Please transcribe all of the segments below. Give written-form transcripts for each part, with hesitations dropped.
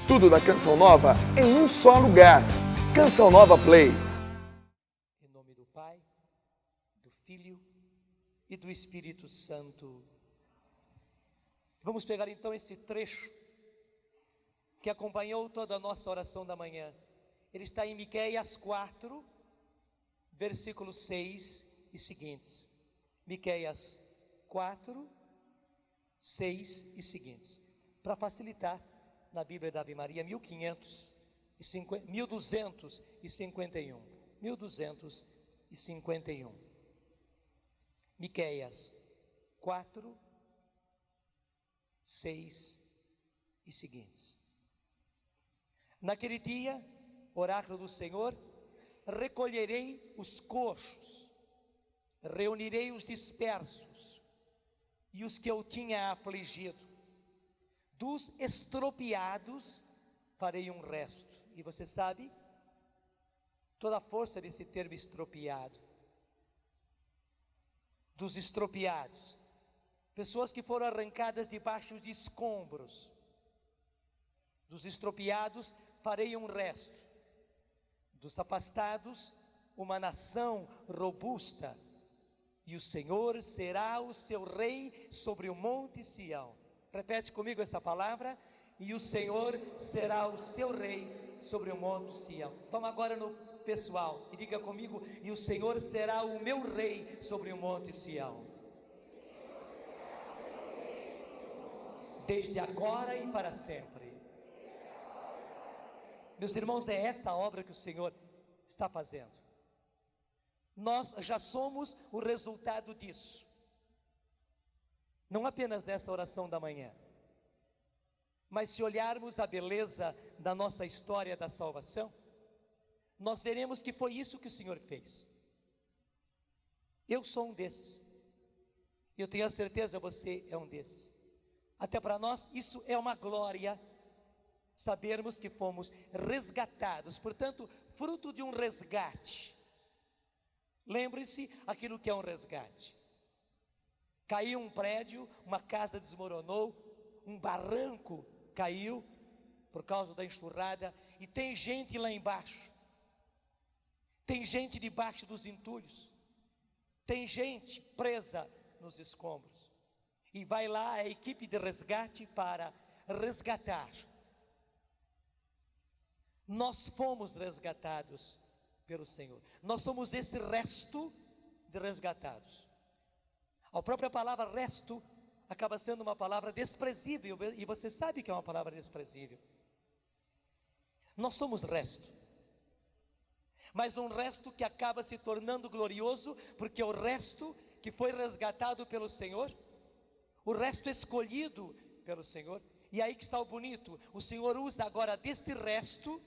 tudo da Canção Nova em um só lugar. Canção Nova Play. Em nome do Pai, do Filho e do Espírito Santo. Vamos pegar então esse trecho que acompanhou toda a nossa oração da manhã. Ele está em Miqueias 4, versículo 6 e seguintes. Miqueias 4, 6 e seguintes. Para facilitar, na Bíblia da Ave Maria, 1251. 1251. Miqueias 4, 6 e seguintes. Naquele dia, oráculo do Senhor, recolherei os coxos, reunirei os dispersos e os que eu tinha afligido. Dos estropiados farei um resto. E você sabe toda a força desse termo estropiado. Dos estropiados, pessoas que foram arrancadas debaixo de escombros. Dos estropiados farei um resto. Dos afastados, uma nação robusta. E o Senhor será o seu rei sobre o monte Sião. Repete comigo essa palavra. E o Senhor será o seu rei sobre o monte Sião. Toma agora no pessoal e diga comigo: e o Senhor será o meu rei sobre o monte Sião. Desde agora e para sempre. Meus irmãos, é esta obra que o Senhor está fazendo. Nós já somos o resultado disso. Não apenas nessa oração da manhã, mas se olharmos a beleza da nossa história da salvação, nós veremos que foi isso que o Senhor fez. Eu sou um desses. Eu tenho a certeza você é um desses. Até para nós isso é uma glória, sabermos que fomos resgatados, portanto, fruto de um resgate. Lembre-se aquilo que é um resgate. Caiu um prédio, uma casa desmoronou, um barranco caiu por causa da enxurrada, e tem gente lá embaixo, tem gente debaixo dos entulhos, tem gente presa nos escombros, e vai lá a equipe de resgate para resgatar. Nós fomos resgatados pelo Senhor, nós somos esse resto de resgatados. A própria palavra resto acaba sendo uma palavra desprezível, e você sabe que é uma palavra desprezível. Nós somos resto, mas um resto que acaba se tornando glorioso, porque o resto que foi resgatado pelo Senhor, o resto escolhido pelo Senhor, e aí que está o bonito, o Senhor usa agora deste resto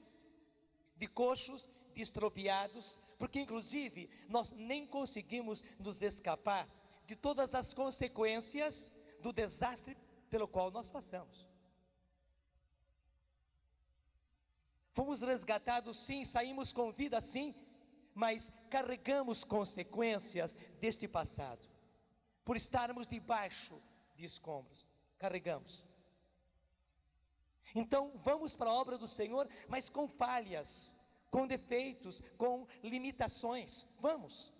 de coxos, de estropiados, porque inclusive nós nem conseguimos nos escapar de todas as consequências do desastre pelo qual nós passamos. Fomos resgatados sim, saímos com vida sim, mas carregamos consequências deste passado, por estarmos debaixo de escombros, carregamos. Então vamos para a obra do Senhor, mas com falhas, com defeitos, com limitações, vamos.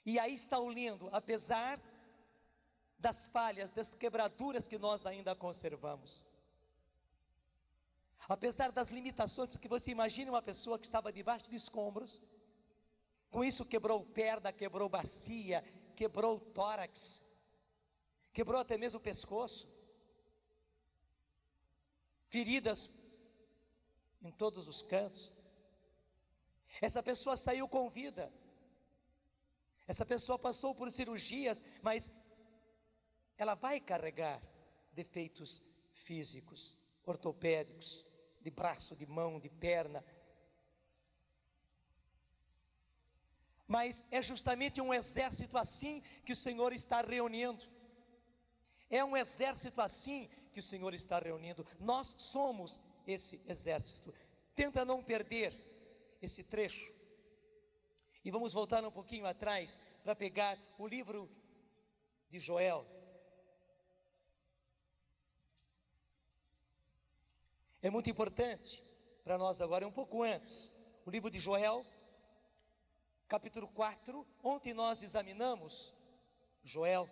E aí está o lindo, apesar das falhas, das quebraduras que nós ainda conservamos, apesar das limitações, porque você imagina uma pessoa que estava debaixo de escombros, com isso quebrou perna, quebrou bacia, quebrou tórax, quebrou até mesmo o pescoço, feridas em todos os cantos. Essa pessoa saiu com vida, essa pessoa passou por cirurgias, mas ela vai carregar defeitos físicos, ortopédicos, de braço, de mão, de perna. Mas é justamente um exército assim que o Senhor está reunindo. É um exército assim que o Senhor está reunindo. Nós somos esse exército. Tenta não perder esse trecho. E vamos voltar um pouquinho atrás para pegar o livro de Joel. É muito importante para nós agora, um pouco antes, o livro de Joel, capítulo 4, ontem nós examinamos Joel,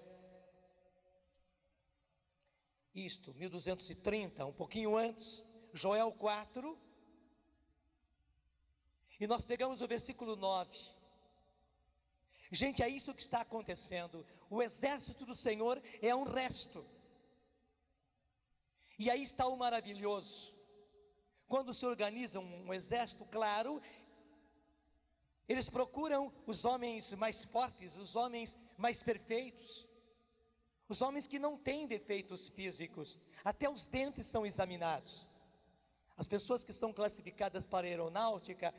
1230, um pouquinho antes, Joel 4, e nós pegamos o versículo 9. Gente, é isso que está acontecendo. O exército do Senhor é um resto. E aí está o maravilhoso. Quando se organiza um exército, claro, eles procuram os homens mais fortes, os homens mais perfeitos, os homens que não têm defeitos físicos. Até os dentes são examinados. As pessoas que são classificadas para a aeronáutica,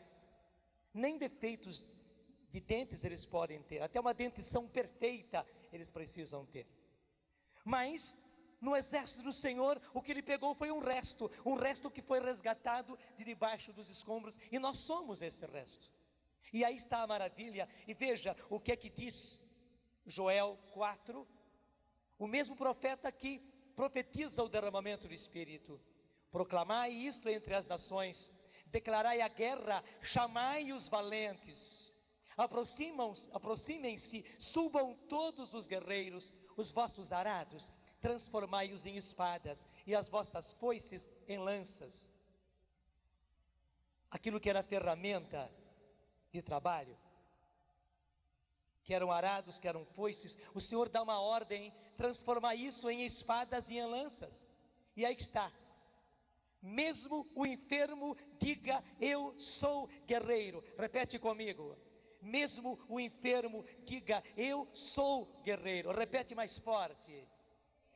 nem defeitos de dentes eles podem ter, até uma dentição perfeita eles precisam ter. Mas no exército do Senhor, o que ele pegou foi um resto que foi resgatado de debaixo dos escombros, e nós somos esse resto. E aí está a maravilha, e veja o que é que diz Joel 4, o mesmo profeta que profetiza o derramamento do Espírito: proclamai isto entre as nações, declarai a guerra, chamai os valentes, aproximem-se, subam todos os guerreiros, os vossos arados transformai-os em espadas, e as vossas foices em lanças. Aquilo que era ferramenta de trabalho, que eram arados, que eram foices, o Senhor dá uma ordem: transformar isso em espadas e em lanças. E aí está: mesmo o enfermo diga, eu sou guerreiro. Repete comigo: mesmo o enfermo diga, eu sou guerreiro. Repete mais forte: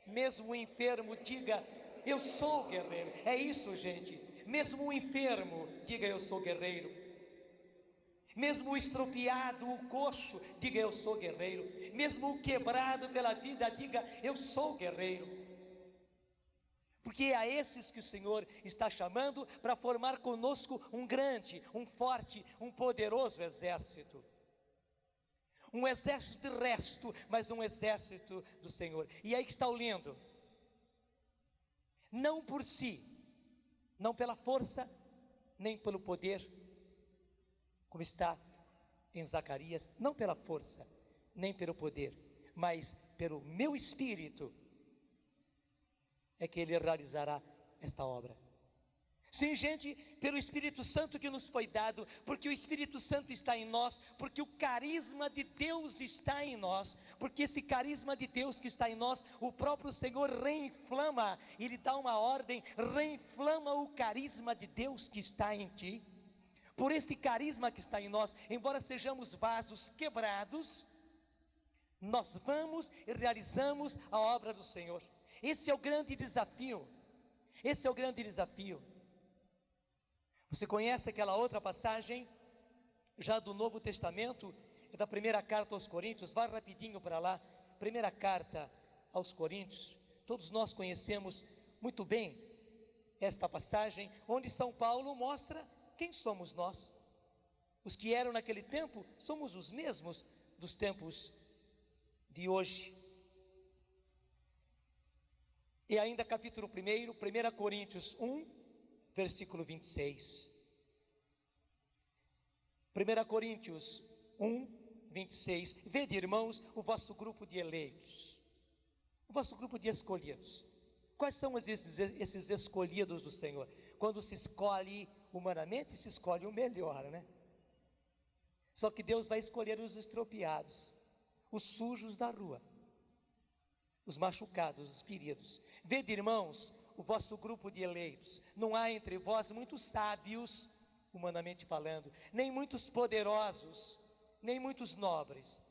mesmo o enfermo diga, eu sou guerreiro. É isso, gente. Mesmo o enfermo diga, eu sou guerreiro. Mesmo o estropiado, o coxo, diga, eu sou guerreiro. Mesmo o quebrado pela vida, diga, eu sou guerreiro. Porque é a esses que o Senhor está chamando para formar conosco um grande, um forte, um poderoso exército. Um exército de resto, mas um exército do Senhor. E aí que está o lindo: não por si, não pela força, nem pelo poder, como está em Zacarias, não pela força, nem pelo poder, mas pelo meu Espírito, é que Ele realizará esta obra. Sim, gente, pelo Espírito Santo que nos foi dado, porque o Espírito Santo está em nós, porque o carisma de Deus está em nós, porque esse carisma de Deus que está em nós, o próprio Senhor reinflama, Ele dá uma ordem: reinflama o carisma de Deus que está em ti. Por esse carisma que está em nós, embora sejamos vasos quebrados, nós vamos e realizamos a obra do Senhor. Esse é o grande desafio. Esse é o grande desafio. Você conhece aquela outra passagem, já do Novo Testamento, da primeira carta aos Coríntios? Vá rapidinho para lá. Primeira carta aos Coríntios. Todos nós conhecemos muito bem esta passagem, onde São Paulo mostra quem somos nós. Os que eram naquele tempo, somos os mesmos dos tempos de hoje. E ainda capítulo 1, 1 Coríntios 1, versículo 26. 1 Coríntios 1, 26. Vede, irmãos, o vosso grupo de eleitos, o vosso grupo de escolhidos. Quais são esses escolhidos do Senhor? Quando se escolhe humanamente, se escolhe o melhor, né? Só que Deus vai escolher os estropiados, os sujos da rua, os machucados, os feridos. Vede, irmãos, o vosso grupo de eleitos. Não há entre vós muitos sábios, humanamente falando, nem muitos poderosos, nem muitos nobres.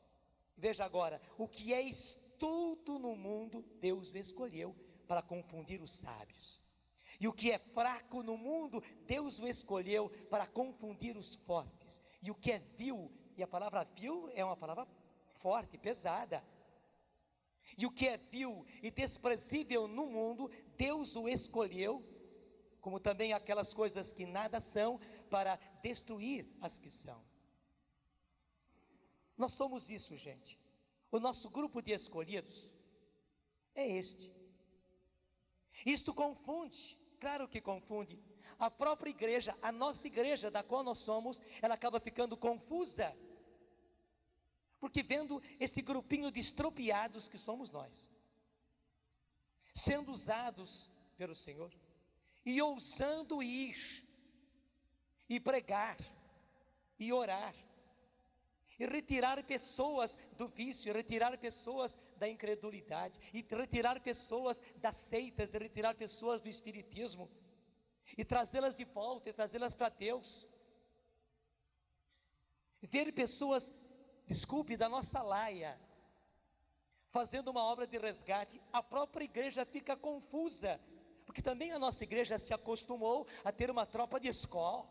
Veja agora: o que é estulto no mundo, Deus o escolheu para confundir os sábios. E o que é fraco no mundo, Deus o escolheu para confundir os fortes. E o que é vil, e a palavra vil é uma palavra forte, pesada. E o que é vil e desprezível no mundo, Deus o escolheu, como também aquelas coisas que nada são, para destruir as que são. Nós somos isso, gente. O nosso grupo de escolhidos é este. Isto confunde Claro que confunde. A própria igreja, a nossa igreja da qual nós somos, ela acaba ficando confusa. Porque vendo este grupinho de estropiados que somos nós, sendo usados pelo Senhor, e ousando ir, e pregar, e orar, e retirar pessoas do vício, retirar pessoas da incredulidade, e retirar pessoas das seitas, e retirar pessoas do espiritismo, e trazê-las de volta, e trazê-las para Deus. Ver pessoas, desculpe, da nossa laia, fazendo uma obra de resgate, a própria igreja fica confusa, porque também a nossa igreja se acostumou a ter uma tropa de escola,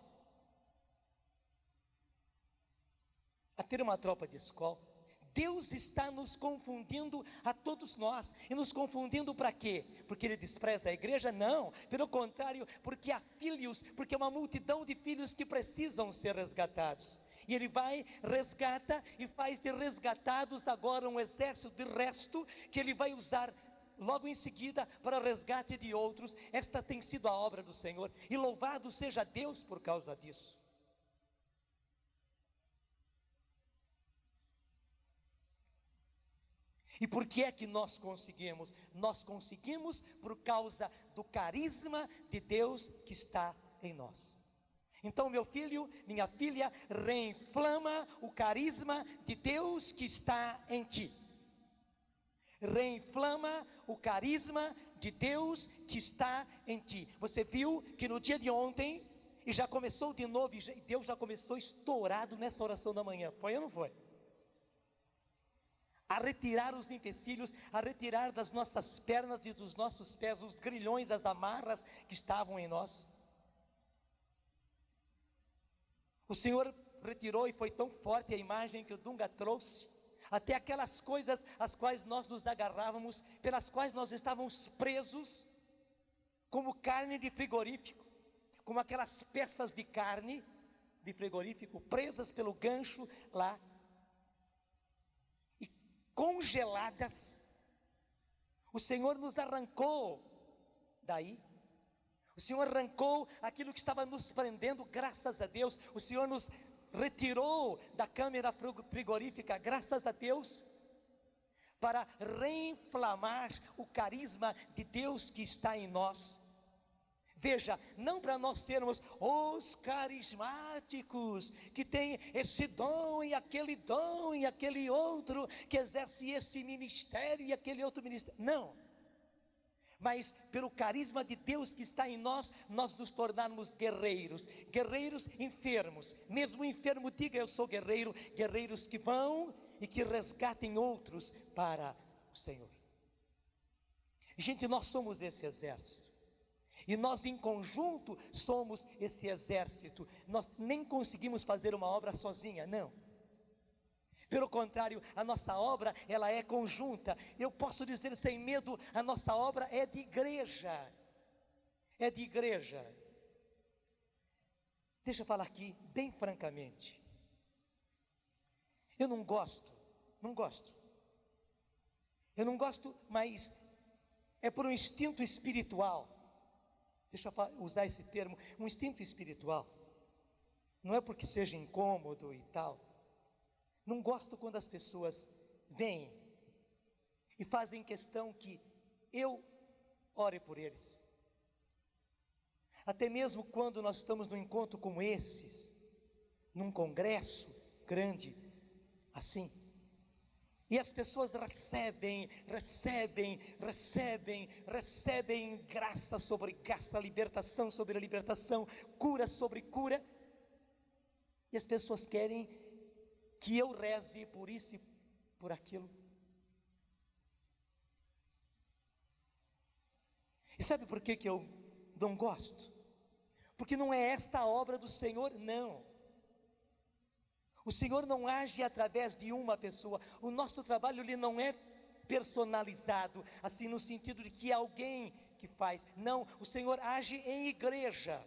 Deus está nos confundindo a todos nós, e nos confundindo para quê? Porque Ele despreza a igreja? Não, pelo contrário, porque há filhos, porque é uma multidão de filhos que precisam ser resgatados, e Ele vai, resgata, e faz de resgatados agora um exército de resto, que Ele vai usar logo em seguida para resgate de outros. Esta tem sido a obra do Senhor, e louvado seja Deus por causa disso. E por que é que nós conseguimos? Nós conseguimos por causa do carisma de Deus que está em nós. Então, meu filho, minha filha, reinflama o carisma de Deus que está em ti. Reinflama o carisma de Deus que está em ti. Você viu que no dia de ontem, e já começou de novo, e Deus já começou estourado nessa oração da manhã, foi ou não foi? A retirar os empecilhos, a retirar das nossas pernas e dos nossos pés os grilhões, as amarras que estavam em nós. O Senhor retirou, e foi tão forte a imagem que o Dunga trouxe, até aquelas coisas às quais nós nos agarrávamos, pelas quais nós estávamos presos, como carne de frigorífico, como aquelas peças de carne de frigorífico, presas pelo gancho lá, congeladas. O Senhor nos arrancou daí. O Senhor arrancou aquilo que estava nos prendendo, graças a Deus. O Senhor nos retirou da câmara frigorífica, graças a Deus, para reinflamar o carisma de Deus que está em nós. Veja, não para nós sermos os carismáticos, que tem esse dom e aquele outro, que exerce este ministério e aquele outro ministério, não. Mas pelo carisma de Deus que está em nós, nós nos tornarmos guerreiros, guerreiros enfermos, mesmo enfermo diga eu sou guerreiro, guerreiros que vão e que resgatem outros para o Senhor. Gente, nós somos esse exército. E nós em conjunto somos esse exército. Nós nem conseguimos fazer uma obra sozinha, não. Pelo contrário, a nossa obra, ela é conjunta. Eu posso dizer sem medo, a nossa obra é de igreja. É de igreja. Deixa eu falar aqui, bem francamente. Eu não gosto. Eu não gosto, mas é por um instinto espiritual. Deixa eu usar esse termo, um instinto espiritual. Não é porque seja incômodo e tal. Não gosto quando as pessoas vêm e fazem questão que eu ore por eles. Até mesmo quando nós estamos num encontro como esses, num congresso grande assim, e as pessoas recebem graça sobre graça, libertação sobre libertação, cura sobre cura, e as pessoas querem que eu reze por isso e por aquilo. E sabe por que eu não gosto? Porque não é esta a obra do Senhor, não. O Senhor não age através de uma pessoa. O nosso trabalho ele não é personalizado, assim no sentido de que é alguém que faz. Não, o Senhor age em igreja.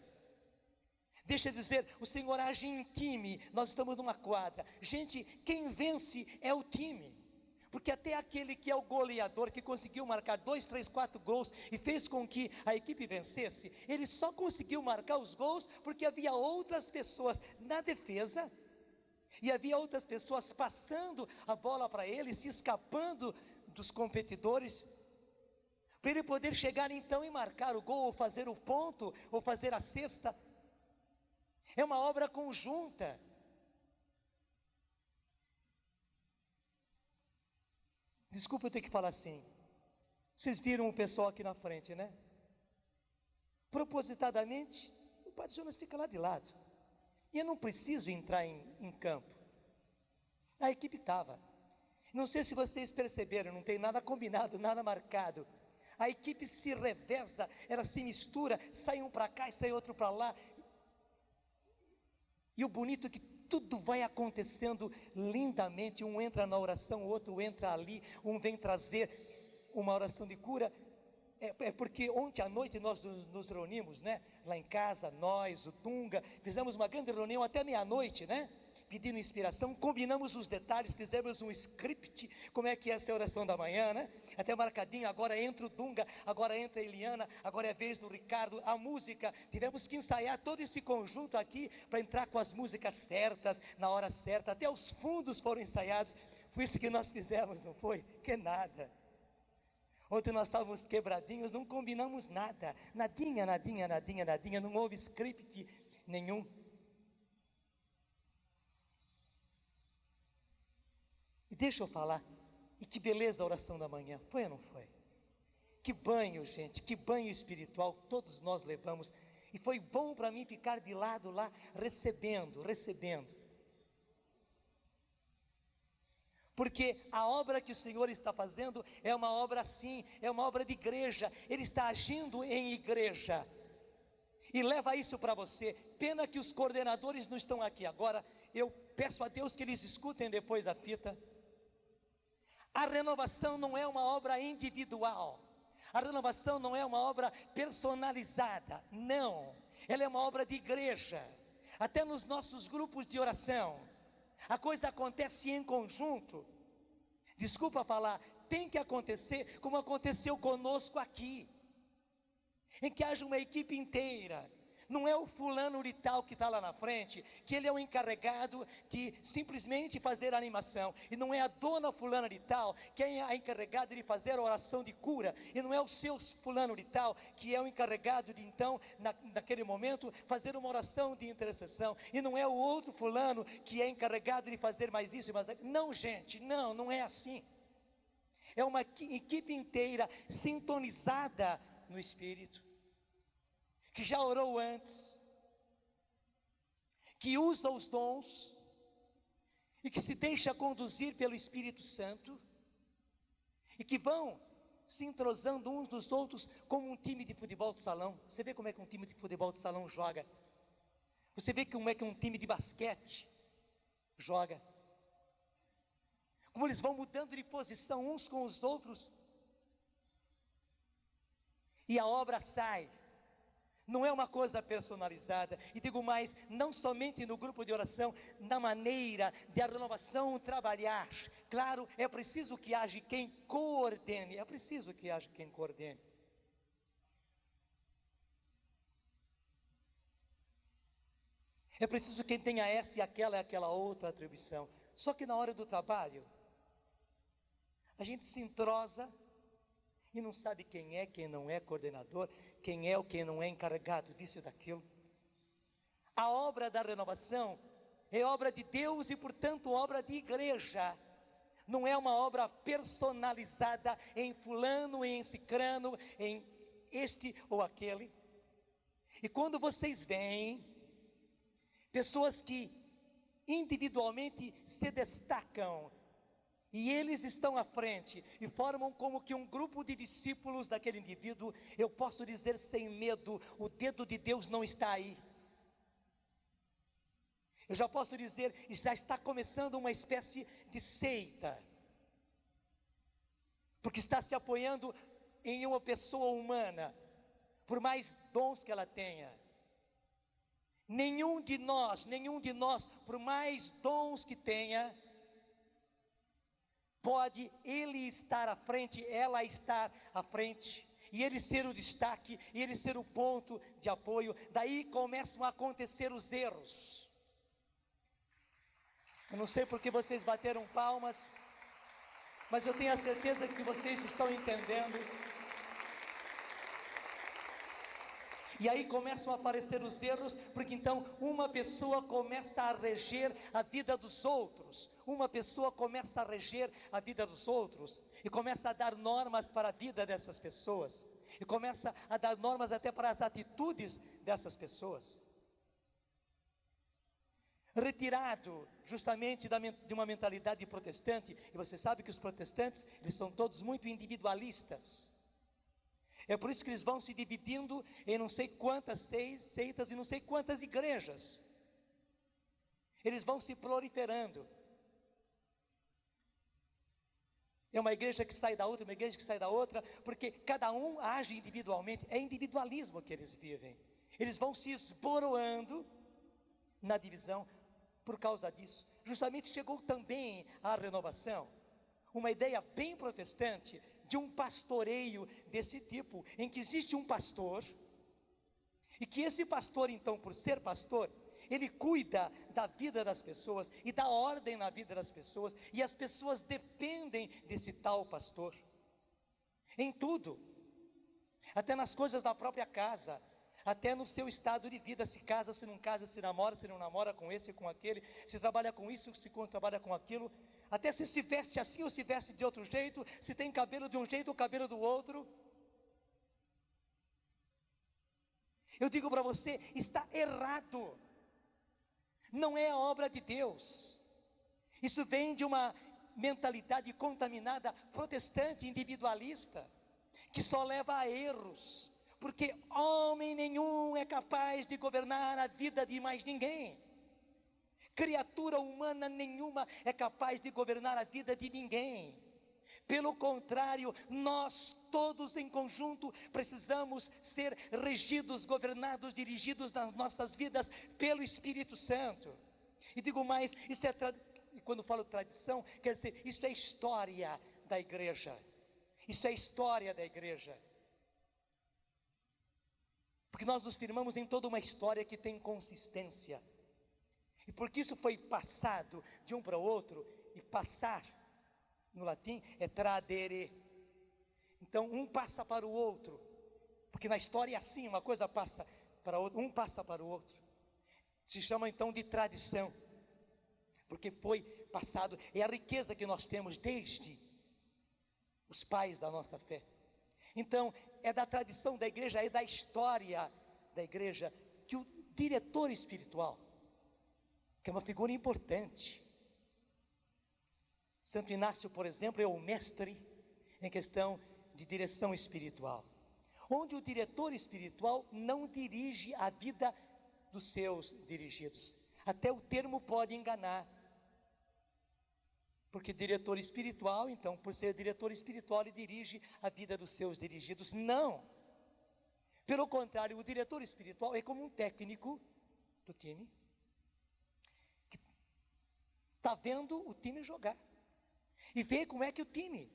Deixa eu dizer, o Senhor age em time. Nós estamos numa quadra. Gente, quem vence é o time. Porque até aquele que é o goleador, que conseguiu marcar 2, 3, 4 gols e fez com que a equipe vencesse, ele só conseguiu marcar os gols porque havia outras pessoas na defesa e havia outras pessoas passando a bola para ele, se escapando dos competidores, para ele poder chegar então e marcar o gol, ou fazer o ponto, ou fazer a cesta. É uma obra conjunta. Desculpa eu ter que falar assim. Vocês viram o pessoal aqui na frente, né? Propositadamente, o Padre Jonas fica lá de lado. E eu não preciso entrar em campo. A equipe estava. Não sei se vocês perceberam, não tem nada combinado, nada marcado. A equipe se reveza, ela se mistura, sai um para cá e sai outro para lá. E o bonito é que tudo vai acontecendo lindamente, um entra na oração, o outro entra ali, um vem trazer uma oração de cura. É porque ontem à noite nós nos reunimos, né? Lá em casa, nós, o Dunga, fizemos uma grande reunião até meia-noite, né? Pedindo inspiração, combinamos os detalhes, fizemos um script, como é que ia ser a oração da manhã, né? Até marcadinho, agora entra o Dunga, agora entra a Eliana, agora é a vez do Ricardo, a música, tivemos que ensaiar todo esse conjunto aqui, para entrar com as músicas certas, na hora certa, até os fundos foram ensaiados, foi isso que nós fizemos, não foi? Que nada. Ontem nós estávamos quebradinhos, não combinamos nada, nadinha, não houve script nenhum. E deixa eu falar, e que beleza a oração da manhã, foi ou não foi? Que banho, gente, que banho espiritual todos nós levamos, e foi bom para mim ficar de lado lá, recebendo, porque a obra que o Senhor está fazendo é uma obra assim, é uma obra de igreja, Ele está agindo em igreja, e leva isso para você. Pena que os coordenadores não estão aqui agora, eu peço a Deus que eles escutem depois a fita. A renovação não é uma obra individual, a renovação não é uma obra personalizada, não, ela é uma obra de igreja. Até nos nossos grupos de oração, a coisa acontece em conjunto. Desculpa falar, tem que acontecer como aconteceu conosco aqui, em que haja uma equipe inteira. Não é o fulano de tal que está lá na frente, que ele é o encarregado de simplesmente fazer a animação, e não é a dona fulana de tal, que é a encarregada de fazer a oração de cura, e não é o seu fulano de tal, que é o encarregado de então, naquele momento, fazer uma oração de intercessão, e não é o outro fulano, que é encarregado de fazer mais isso e mais aquilo. Não, gente, não é assim. É uma equipe inteira sintonizada no Espírito, que já orou antes, que usa os dons, e que se deixa conduzir pelo Espírito Santo, e que vão se entrosando uns dos outros, como um time de futebol de salão. Você vê como é que um time de futebol de salão joga, você vê como é que um time de basquete joga, como eles vão mudando de posição uns com os outros, e a obra sai. Não é uma coisa personalizada, e digo mais, não somente no grupo de oração, na maneira de a renovação trabalhar. Claro, é preciso que haja quem coordene, é preciso quem tenha essa e aquela outra atribuição. Só que na hora do trabalho, a gente se entrosa e não sabe quem não é coordenador, quem é ou quem não é encarregado disso e daquilo. A obra da renovação é obra de Deus e, portanto, obra de igreja. Não é uma obra personalizada em fulano, em cicrano, em este ou aquele. E quando vocês veem pessoas que individualmente se destacam, e eles estão à frente, e formam como que um grupo de discípulos daquele indivíduo, eu posso dizer sem medo, o dedo de Deus não está aí. Eu já posso dizer, já está começando uma espécie de seita, porque está se apoiando em uma pessoa humana, por mais dons que ela tenha. Nenhum de nós, por mais dons que tenha, pode ele estar à frente, ela estar à frente, e ele ser o destaque, e ele ser o ponto de apoio. Daí começam a acontecer os erros. Eu não sei porque vocês bateram palmas, mas eu tenho a certeza que vocês estão entendendo. E aí começam a aparecer os erros, porque então uma pessoa começa a reger a vida dos outros. Uma pessoa começa a reger a vida dos outros, e começa a dar normas para a vida dessas pessoas, e começa a dar normas até para as atitudes dessas pessoas. Retirado justamente de uma mentalidade protestante, e você sabe que os protestantes, eles são todos muito individualistas. É por isso que eles vão se dividindo em não sei quantas seitas e não sei quantas igrejas. Eles vão se proliferando. É uma igreja que sai da outra, uma igreja que sai da outra, porque cada um age individualmente. É individualismo que eles vivem. Eles vão se esboroando na divisão por causa disso. Justamente chegou também a renovação, uma ideia bem protestante, de um pastoreio desse tipo, em que existe um pastor, e que esse pastor então, por ser pastor, ele cuida da vida das pessoas, e dá ordem na vida das pessoas, e as pessoas dependem desse tal pastor, em tudo, até nas coisas da própria casa, até no seu estado de vida, se casa, se não casa, se namora, se não namora, com esse, com aquele, se trabalha com isso, se trabalha com aquilo, até se veste assim ou se veste de outro jeito, se tem cabelo de um jeito ou cabelo do outro. Eu digo para você, está errado, não é a obra de Deus. Isso vem de uma mentalidade contaminada, protestante, individualista, que só leva a erros, porque homem nenhum é capaz de governar a vida de mais ninguém. Criatura humana nenhuma é capaz de governar a vida de ninguém. Pelo contrário, nós todos em conjunto precisamos ser regidos, governados, dirigidos nas nossas vidas pelo Espírito Santo. E digo mais, isso é e quando falo tradição, quer dizer, isso é história da igreja. Isso é história da igreja. Porque nós nos firmamos em toda uma história que tem consistência. E porque isso foi passado de um para o outro, e passar no latim é tradere. Então um passa para o outro, porque na história é assim, uma coisa passa para outra, um passa para o outro. Se chama então de tradição, porque foi passado, é a riqueza que nós temos desde os pais da nossa fé. Então é da tradição da igreja, é da história da igreja, que o diretor espiritual, que é uma figura importante, Santo Inácio, por exemplo, é o mestre em questão de direção espiritual, onde o diretor espiritual não dirige a vida dos seus dirigidos. Até o termo pode enganar, porque diretor espiritual, então, por ser diretor espiritual, ele dirige a vida dos seus dirigidos. Não, pelo contrário, o diretor espiritual é como um técnico do time, que está vendo o time jogar, e vê como é que o time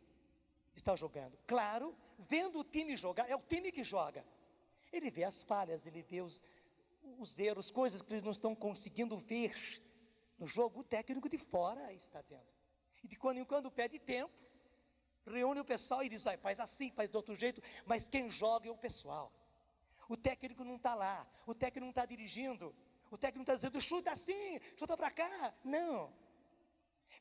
está jogando. Claro, vendo o time jogar, é o time que joga, ele vê as falhas, ele vê os erros, coisas que eles não estão conseguindo ver no jogo. O técnico de fora está vendo, e de quando em quando pede tempo, reúne o pessoal e diz, faz assim, faz de outro jeito, mas quem joga é o pessoal. O técnico não está lá, o técnico não está dirigindo, o técnico não está dizendo, chuta assim, chuta para cá, não.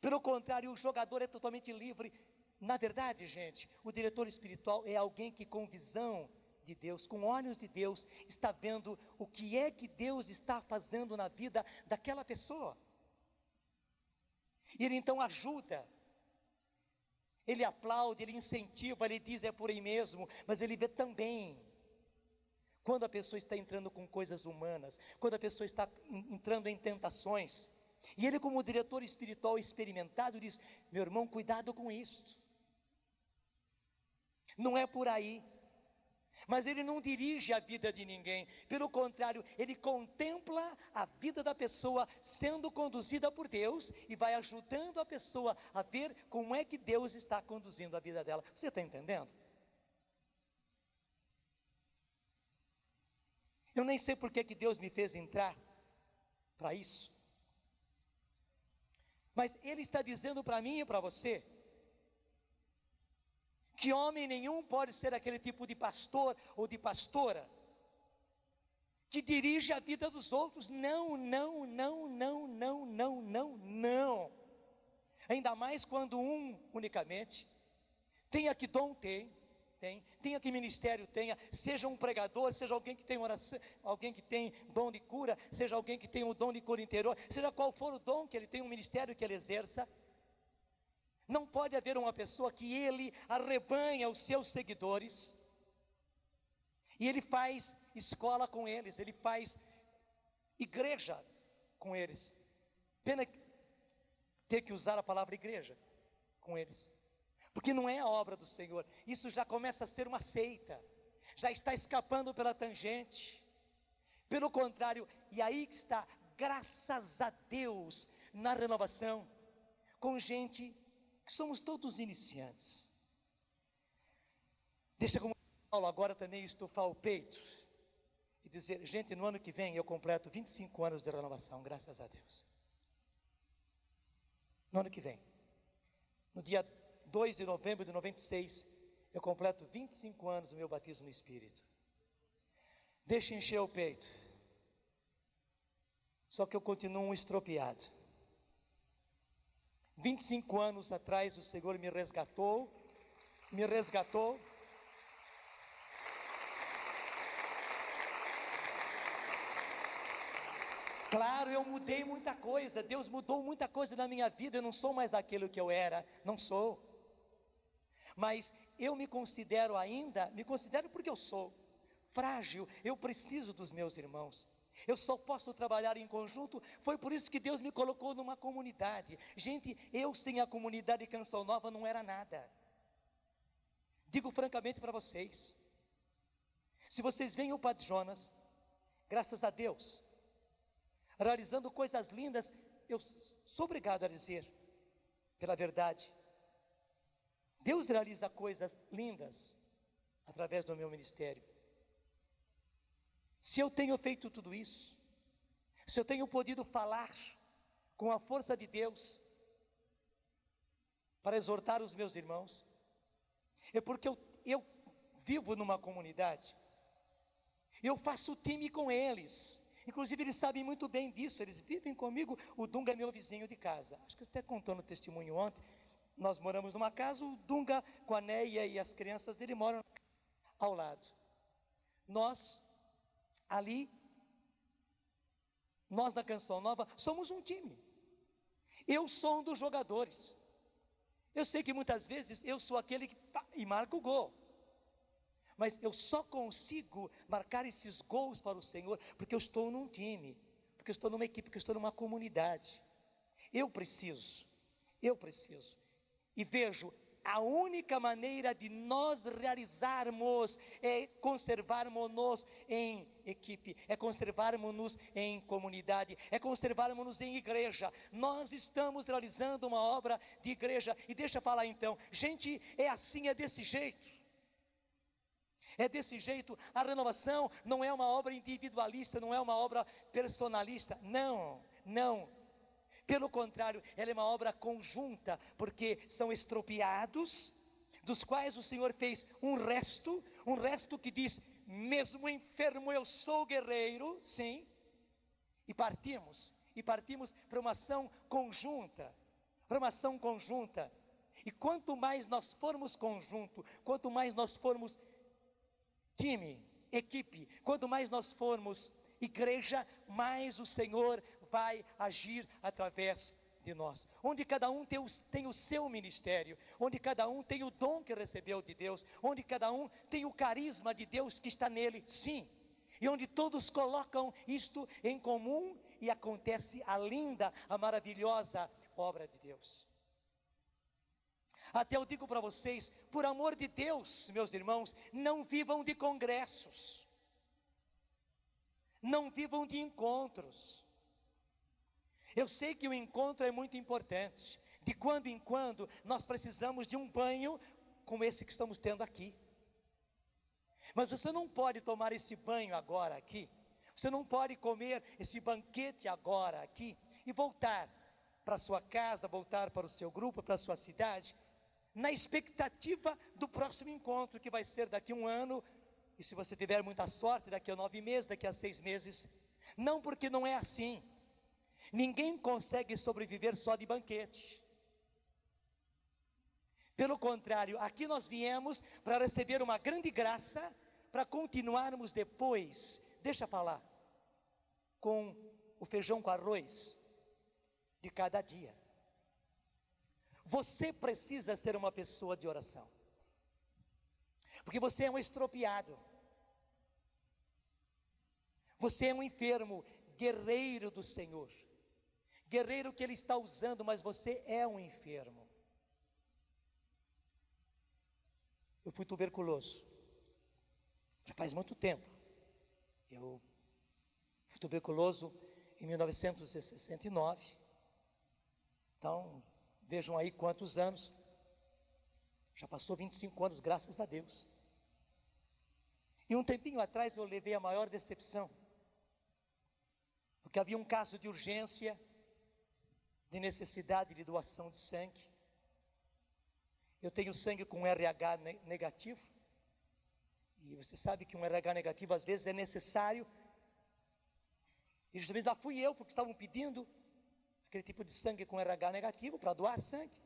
Pelo contrário, o jogador é totalmente livre. Na verdade, gente, o diretor espiritual é alguém que com visão de Deus, com olhos de Deus, está vendo o que é que Deus está fazendo na vida daquela pessoa. E ele então ajuda, ele aplaude, ele incentiva, ele diz, é por aí mesmo, mas ele vê também quando a pessoa está entrando com coisas humanas, quando a pessoa está entrando em tentações, e ele, como diretor espiritual experimentado, diz, meu irmão, cuidado com isso, não é por aí. Mas ele não dirige a vida de ninguém, pelo contrário, ele contempla a vida da pessoa sendo conduzida por Deus e vai ajudando a pessoa a ver como é que Deus está conduzindo a vida dela. Você está entendendo? Eu nem sei por que Deus me fez entrar para isso, mas Ele está dizendo para mim e para você, que homem nenhum pode ser aquele tipo de pastor ou de pastora, que dirige a vida dos outros. Não, não, não, não, não, não, não, não. Ainda mais quando unicamente, tenha que dom tenha que ministério tenha, seja um pregador, seja alguém que tem oração, alguém que tem dom de cura, seja alguém que tem o dom de cura interior, seja qual for o dom que ele tem, um ministério que ele exerça, não pode haver uma pessoa que ele arrebanha os seus seguidores, e ele faz escola com eles, ele faz igreja com eles. Pena ter que usar a palavra igreja com eles, porque não é a obra do Senhor. Isso já começa a ser uma seita, já está escapando pela tangente. Pelo contrário, e aí que está, graças a Deus, na renovação, com gente que somos todos iniciantes. Deixa como Paulo agora também estufar o peito e dizer: gente, no ano que vem eu completo 25 anos de renovação, graças a Deus. No ano que vem, no dia 2 de novembro de 96, eu completo 25 anos do meu batismo no Espírito. Deixa encher o peito. Só que eu continuo um estropiado. 25 anos atrás o Senhor me resgatou. Claro, eu mudei muita coisa, Deus mudou muita coisa na minha vida, eu não sou mais aquilo que eu era, não sou. Mas eu me considero porque eu sou frágil, eu preciso dos meus irmãos. Eu só posso trabalhar em conjunto, foi por isso que Deus me colocou numa comunidade. Gente, eu sem a comunidade Canção Nova não era nada. Digo francamente para vocês, se vocês veem o Padre Jonas, graças a Deus, realizando coisas lindas, eu sou obrigado a dizer, pela verdade, Deus realiza coisas lindas, através do meu ministério. Se eu tenho feito tudo isso, se eu tenho podido falar com a força de Deus, para exortar os meus irmãos, é porque eu vivo numa comunidade, eu faço time com eles, inclusive eles sabem muito bem disso, eles vivem comigo. O Dunga é meu vizinho de casa, acho que até contou no testemunho ontem, nós moramos numa casa, o Dunga com a Neia e as crianças dele moram ao lado. Nós na Canção Nova, somos um time. Eu sou um dos jogadores. Eu sei que muitas vezes eu sou aquele que e marca o gol, mas eu só consigo marcar esses gols para o Senhor, porque eu estou num time, porque eu estou numa equipe, porque eu estou numa comunidade. Eu preciso, e vejo, a única maneira de nós realizarmos é conservarmos-nos em equipe, é conservarmos-nos em comunidade, é conservarmos-nos em igreja. Nós estamos realizando uma obra de igreja, e deixa eu falar então, gente, é assim, é desse jeito. É desse jeito. A renovação não é uma obra individualista, não é uma obra personalista, não. Pelo contrário, ela é uma obra conjunta, porque são estropiados, dos quais o Senhor fez um resto que diz: mesmo enfermo eu sou guerreiro, sim, e partimos para uma ação conjunta, e quanto mais nós formos conjunto, quanto mais nós formos time, equipe, quanto mais nós formos igreja, mais o Senhor vai agir através de nós, onde cada um tem o seu ministério, onde cada um tem o dom que recebeu de Deus, onde cada um tem o carisma de Deus que está nele, sim, e onde todos colocam isto em comum, e acontece a linda, a maravilhosa obra de Deus. Até eu digo para vocês, por amor de Deus, meus irmãos, não vivam de congressos, não vivam de encontros. Eu sei que o encontro é muito importante, de quando em quando nós precisamos de um banho como esse que estamos tendo aqui. Mas você não pode tomar esse banho agora aqui, você não pode comer esse banquete agora aqui e voltar para a sua casa, voltar para o seu grupo, para a sua cidade, na expectativa do próximo encontro, que vai ser daqui a 1 ano, e se você tiver muita sorte, daqui a 9 meses, daqui a 6 meses. Não, porque não é assim. Ninguém consegue sobreviver só de banquete. Pelo contrário, aqui nós viemos para receber uma grande graça, para continuarmos depois, deixa falar, com o feijão com arroz de cada dia. Você precisa ser uma pessoa de oração, porque você é um estropiado, você é um enfermo, guerreiro do Senhor, guerreiro que Ele está usando, mas você é um enfermo. Eu fui tuberculoso, já faz muito tempo. Eu fui tuberculoso em 1969, então vejam aí quantos anos, já passou 25 anos, graças a Deus. E um tempinho atrás eu levei a maior decepção, porque havia um caso de urgência, de necessidade de doação de sangue. Eu tenho sangue com RH negativo, e você sabe que um RH negativo às vezes é necessário, e justamente lá fui eu, porque estavam pedindo aquele tipo de sangue com RH negativo, para doar sangue.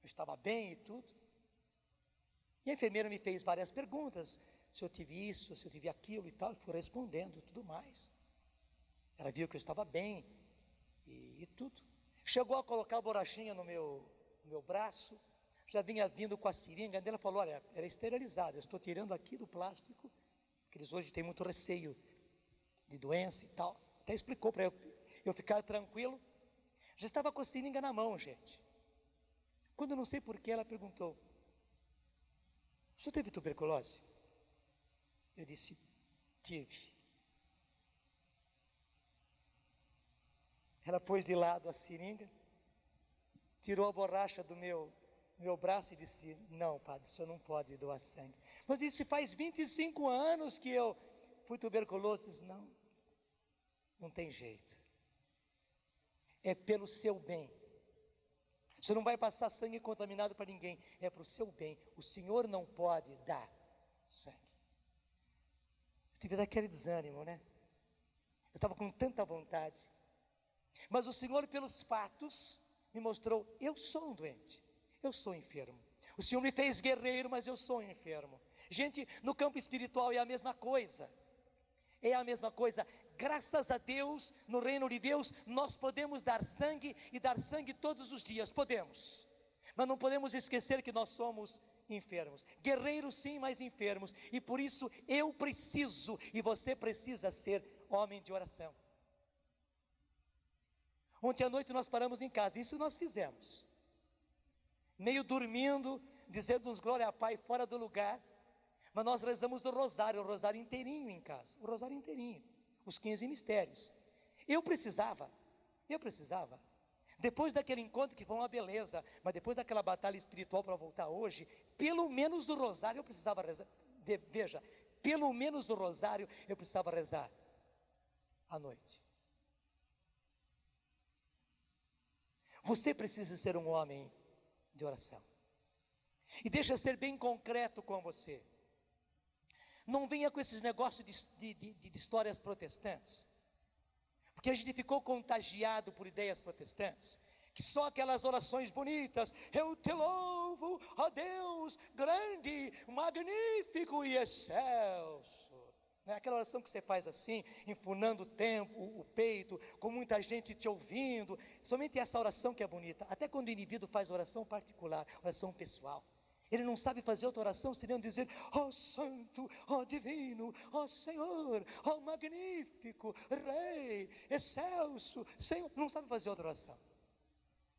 Eu estava bem e tudo, e a enfermeira me fez várias perguntas, se eu tive isso, se eu tive aquilo e tal, e fui respondendo tudo mais. Ela viu que eu estava bem, e tudo. Chegou a colocar a borrachinha no meu braço, já vinha vindo com a seringa, ela falou, olha, era esterilizado, eu estou tirando aqui do plástico, porque eles hoje têm muito receio de doença e tal. Até explicou para eu ficar tranquilo. Já estava com a seringa na mão, gente. Quando eu não sei porquê, ela perguntou, o senhor teve tuberculose? Eu disse, tive. Ela pôs de lado a seringa, tirou a borracha do meu braço e disse, não, padre, o senhor não pode doar sangue. Mas disse, faz 25 anos que eu fui tuberculoso. Eu disse, não tem jeito. É pelo seu bem. Você não vai passar sangue contaminado para ninguém, é para o seu bem. O Senhor não pode dar sangue. Eu tive daquele desânimo, né? Eu estava com tanta vontade, mas o Senhor, pelos fatos, me mostrou, eu sou um doente, eu sou enfermo. O Senhor me fez guerreiro, mas eu sou enfermo. Gente, no campo espiritual é a mesma coisa. É a mesma coisa. Graças a Deus, no reino de Deus, nós podemos dar sangue, e dar sangue todos os dias, podemos. Mas não podemos esquecer que nós somos enfermos. Guerreiros sim, mas enfermos. E por isso eu preciso, e você precisa ser homem de oração. Ontem à noite nós paramos em casa, isso nós fizemos. Meio dormindo, dizendo uns glória a Pai fora do lugar. Mas nós rezamos o rosário inteirinho em casa, o rosário inteirinho, os 15 mistérios. Eu precisava, depois daquele encontro que foi uma beleza, mas depois daquela batalha espiritual para voltar hoje, pelo menos o rosário eu precisava rezar. Veja, pelo menos o rosário eu precisava rezar à noite. Você precisa ser um homem de oração. E deixa eu ser bem concreto com você. Não venha com esses negócios de histórias protestantes, porque a gente ficou contagiado por ideias protestantes, que só aquelas orações bonitas, eu te louvo, ó Deus, grande, magnífico e excelso. Não é aquela oração que você faz assim, enfunando o peito, com muita gente te ouvindo. Somente essa oração que é bonita. Até quando o indivíduo faz oração particular, oração pessoal, ele não sabe fazer outra oração senão dizer, ó santo, ó divino, ó Senhor, ó magnífico, Rei, excelso, Senhor. Não sabe fazer outra oração.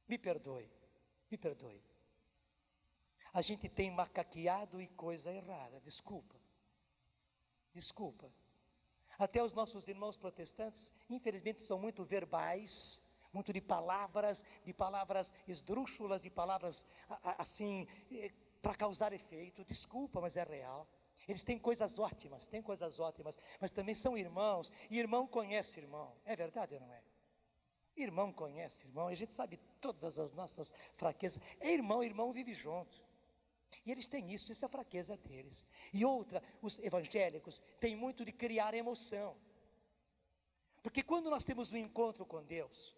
Me perdoe, me perdoe. A gente tem macaqueado e coisa errada, desculpa. Até os nossos irmãos protestantes, infelizmente, são muito verbais, muito de palavras esdrúxulas, de palavras assim, para causar efeito. Desculpa, mas é real. Eles têm coisas ótimas, mas também são irmãos, e irmão conhece irmão. É verdade ou não é? Irmão conhece irmão, a gente sabe todas as nossas fraquezas. É irmão, irmão vive junto. E eles têm isso é a fraqueza deles. E outra, os evangélicos têm muito de criar emoção. Porque quando nós temos um encontro com Deus,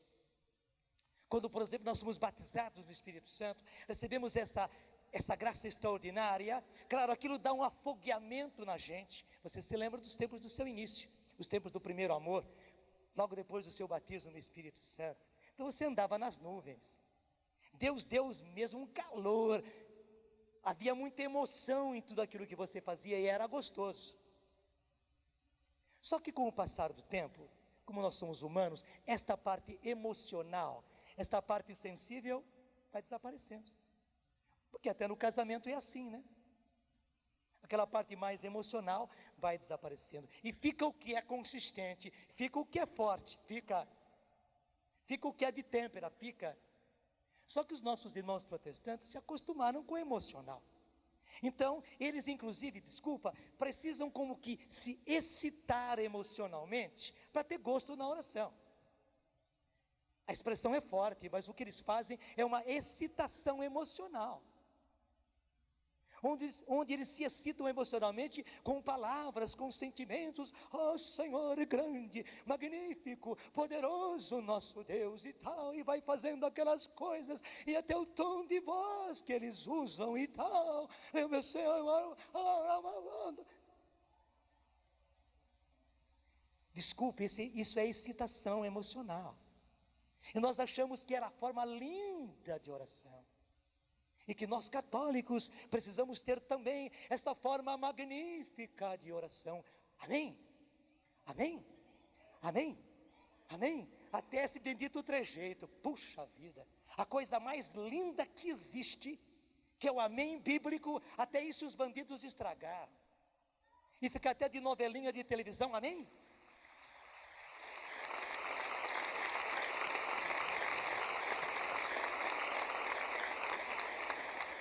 quando, por exemplo, nós somos batizados no Espírito Santo, recebemos essa graça extraordinária, claro, aquilo dá um afogueamento na gente. Você se lembra dos tempos do seu início, os tempos do primeiro amor, logo depois do seu batismo no Espírito Santo. Então você andava nas nuvens. Deus deu mesmo um calor, havia muita emoção em tudo aquilo que você fazia e era gostoso. Só que com o passar do tempo, como nós somos humanos, esta parte emocional, esta parte sensível vai desaparecendo. Porque até no casamento é assim, né? Aquela parte mais emocional vai desaparecendo. E fica o que é consistente, fica o que é forte, fica o que é de têmpera, fica. Só que os nossos irmãos protestantes se acostumaram com o emocional. Então, eles inclusive, precisam como que se excitar emocionalmente para ter gosto na oração. A expressão é forte, mas o que eles fazem é uma excitação emocional. Onde eles se excitam emocionalmente com palavras, com sentimentos. Oh Senhor, grande, magnífico, poderoso nosso Deus e tal, e vai fazendo aquelas coisas, e até o tom de voz que eles usam e tal, meu Senhor, desculpe, isso é excitação emocional, e nós achamos que era a forma linda de oração, e que nós católicos precisamos ter também esta forma magnífica de oração. Amém? Amém? Amém? Amém? Até esse bendito trejeito, puxa vida, a coisa mais linda que existe, que é o amém bíblico, até isso os bandidos estragaram, e fica até de novelinha de televisão, amém?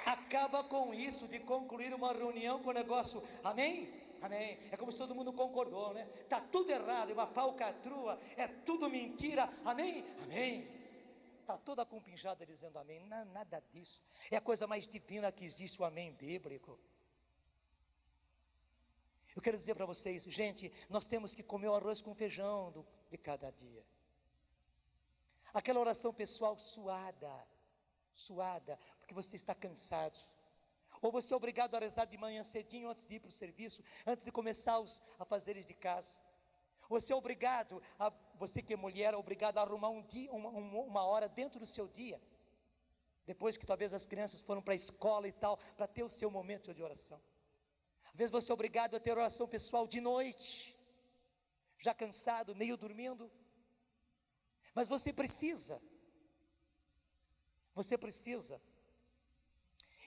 Acaba com isso de concluir uma reunião com o negócio, amém? Amém. É como se todo mundo concordou, né? Está tudo errado, é uma falcatrua, é tudo mentira, amém? Amém. Está toda compinjada dizendo amém. Não, nada disso. É a coisa mais divina que existe, o amém bíblico. Eu quero dizer para vocês, gente, nós temos que comer o arroz com feijão de cada dia. Aquela oração pessoal suada, porque você está cansado, ou você é obrigado a rezar de manhã cedinho antes de ir para o serviço, antes de começar os afazeres de casa. Você é obrigado, você que é mulher, é obrigado a arrumar uma hora dentro do seu dia, depois que talvez as crianças foram para a escola e tal, para ter o seu momento de oração. Às vezes você é obrigado a ter oração pessoal de noite, já cansado, meio dormindo, mas você precisa.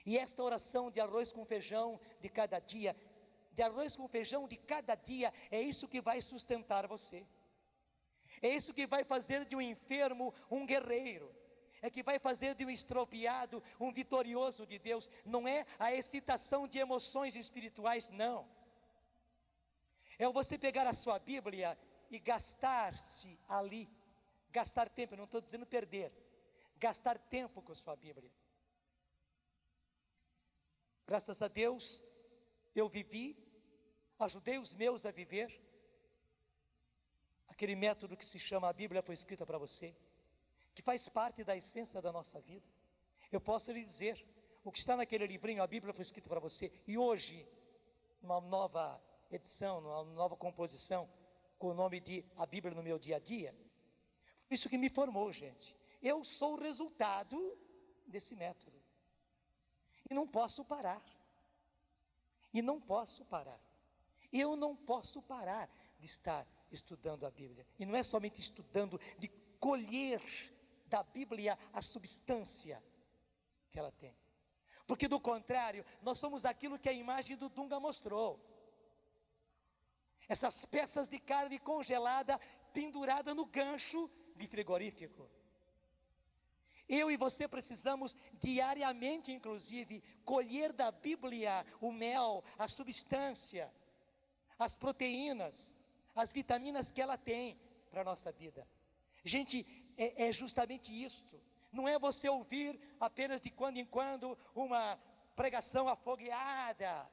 E esta oração de arroz com feijão de cada dia, é isso que vai sustentar você. É isso que vai fazer de um enfermo um guerreiro. É que vai fazer de um estropiado um vitorioso de Deus. Não é a excitação de emoções espirituais, não. É você pegar a sua Bíblia e gastar-se ali. Gastar tempo, eu não estou dizendo perder. Gastar tempo com a sua Bíblia. Graças a Deus, eu ajudei os meus a viver. Aquele método que se chama a Bíblia foi escrita para você, que faz parte da essência da nossa vida. Eu posso lhe dizer, o que está naquele livrinho, a Bíblia foi escrita para você. E hoje, numa nova edição, numa nova composição, com o nome de A Bíblia no Meu Dia a Dia, isso que me formou, gente. Eu sou o resultado desse método. E não posso parar. Eu não posso parar de estar estudando a Bíblia. E não é somente estudando, de colher da Bíblia a substância que ela tem. Porque do contrário, nós somos aquilo que a imagem do Dunga mostrou. Essas peças de carne congelada, pendurada no gancho de frigorífico. Eu e você precisamos diariamente, inclusive, colher da Bíblia o mel, a substância, as proteínas, as vitaminas que ela tem para a nossa vida. Gente, é justamente isto. Não é você ouvir apenas de quando em quando uma pregação afogueada.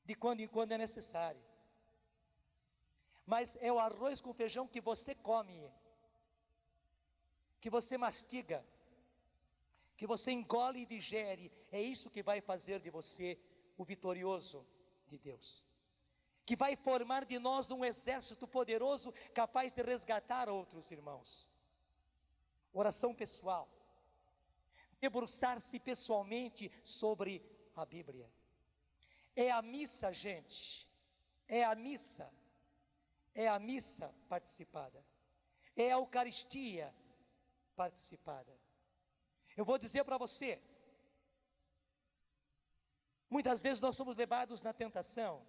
De quando em quando é necessário. Mas é o arroz com feijão que você come, que você mastiga, que você engole e digere. É isso que vai fazer de você o vitorioso de Deus. Que vai formar de nós um exército poderoso, capaz de resgatar outros irmãos. Oração pessoal. Debruçar-se pessoalmente sobre a Bíblia. É a missa, gente. É a missa. É a missa participada. É a Eucaristia participada. Eu vou dizer para você, muitas vezes nós somos levados na tentação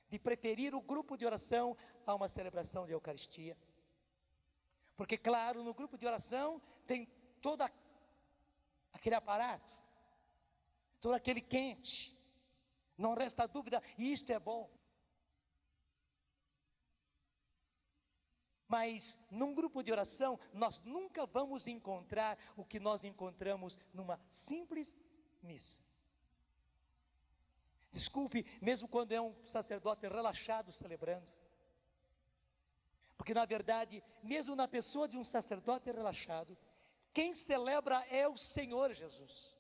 de preferir o grupo de oração a uma celebração de Eucaristia. Porque, claro, no grupo de oração tem todo aquele aparato, todo aquele quente, não resta dúvida, e isto é bom. Mas num grupo de oração, nós nunca vamos encontrar o que nós encontramos numa simples missa. Desculpe, mesmo quando é um sacerdote relaxado celebrando. Porque na verdade, mesmo na pessoa de um sacerdote relaxado, quem celebra é o Senhor Jesus.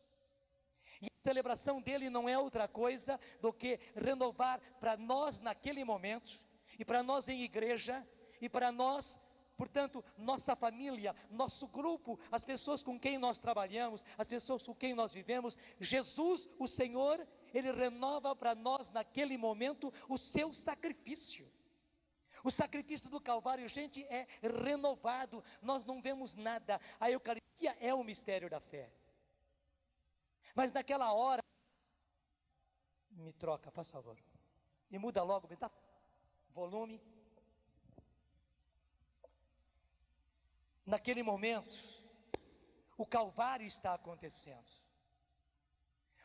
E a celebração dele não é outra coisa do que renovar para nós naquele momento, e para nós em igreja, e para nós, portanto, nossa família, nosso grupo, as pessoas com quem nós trabalhamos, as pessoas com quem nós vivemos, Jesus, o Senhor, Ele renova para nós naquele momento o seu sacrifício. O sacrifício do Calvário, gente, é renovado, nós não vemos nada. A Eucaristia é o mistério da fé. Mas naquela hora, me troca, faz favor, e muda logo, me dá volume. Naquele momento, o Calvário está acontecendo.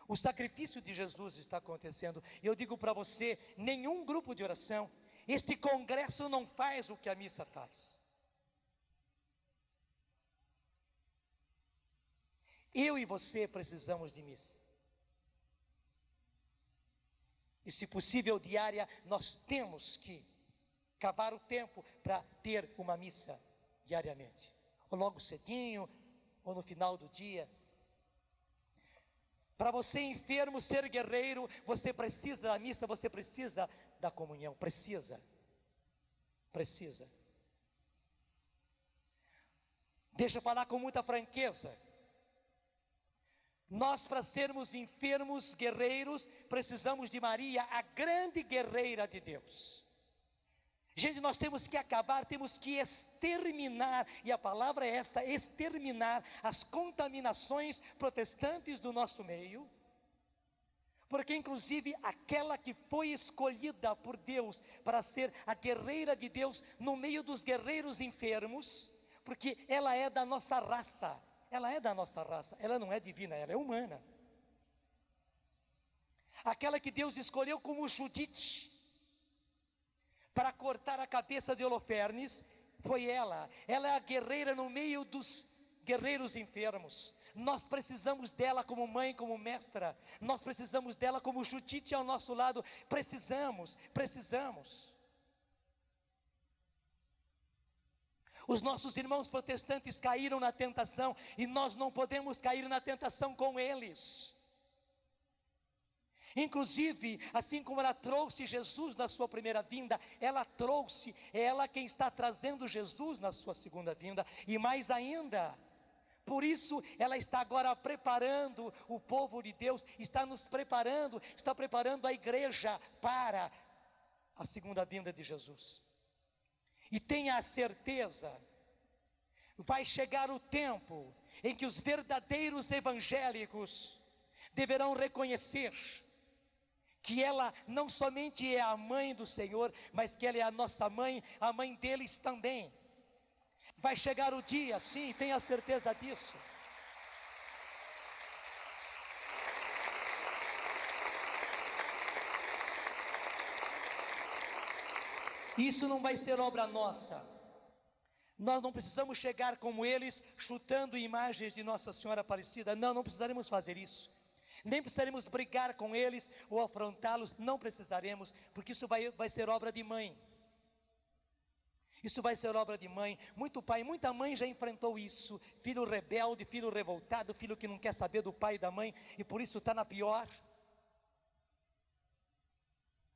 O sacrifício de Jesus está acontecendo. E eu digo para você, nenhum grupo de oração, este congresso não faz o que a missa faz. Eu e você precisamos de missa. E se possível diária, nós temos que cavar o tempo para ter uma missa diariamente, ou logo cedinho, ou no final do dia. Para você enfermo ser guerreiro, você precisa da missa, você precisa da comunhão, precisa. Deixa eu falar com muita franqueza. Nós, para sermos enfermos guerreiros, precisamos de Maria, a grande guerreira de Deus. Gente, nós temos que acabar, temos que exterminar, e a palavra é esta, exterminar as contaminações protestantes do nosso meio, porque inclusive aquela que foi escolhida por Deus para ser a guerreira de Deus no meio dos guerreiros enfermos, porque ela é da nossa raça, ela não é divina, ela é humana. Aquela que Deus escolheu como Judite, para cortar a cabeça de Holofernes, foi ela é a guerreira no meio dos guerreiros enfermos. Nós precisamos dela como mãe, como mestra, nós precisamos dela como Judite ao nosso lado, precisamos. Os nossos irmãos protestantes caíram na tentação, e nós não podemos cair na tentação com eles. Inclusive, assim como ela trouxe Jesus na sua primeira vinda, é ela quem está trazendo Jesus na sua segunda vinda, e mais ainda, por isso ela está agora preparando o povo de Deus, está preparando a igreja para a segunda vinda de Jesus. E tenha a certeza, vai chegar o tempo em que os verdadeiros evangélicos, deverão reconhecer que ela não somente é a mãe do Senhor, mas que ela é a nossa mãe, a mãe deles também. Vai chegar o dia, sim, tenha certeza disso. Isso não vai ser obra nossa. Nós não precisamos chegar como eles, chutando imagens de Nossa Senhora Aparecida. Não, não precisaremos fazer isso. Nem precisaremos brigar com eles ou afrontá-los. Não precisaremos, porque isso vai ser obra de mãe. Isso vai ser obra de mãe. Muito pai, muita mãe já enfrentou isso. Filho rebelde, filho revoltado, filho que não quer saber do pai e da mãe, e por isso está na pior.